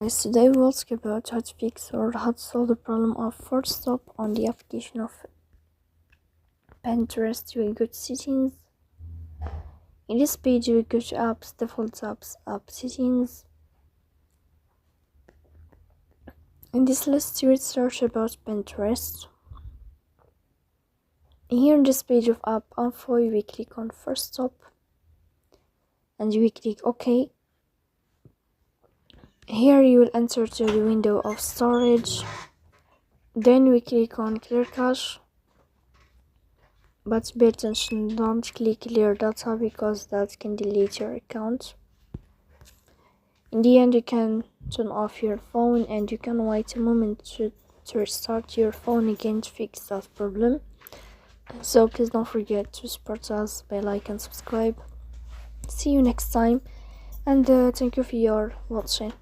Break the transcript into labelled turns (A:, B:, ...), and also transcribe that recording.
A: Guys, today we will talk about how to fix or how to solve the problem of Forcestop on the application of Pinterest. You will go to settings. In this page you will go to apps, default apps, app settings. In this list you will search about Pinterest. Here in this page of app info you will click on Forcestop and you will click OK. Here you will enter to the window of storage. Then we click on clear cache, but pay attention, don't click clear data because that can delete your account. In the end you can turn off your phone and you can wait a moment to restart your phone again to fix that problem. So please don't forget to support us by like and subscribe. See you next time, and thank you for your watching.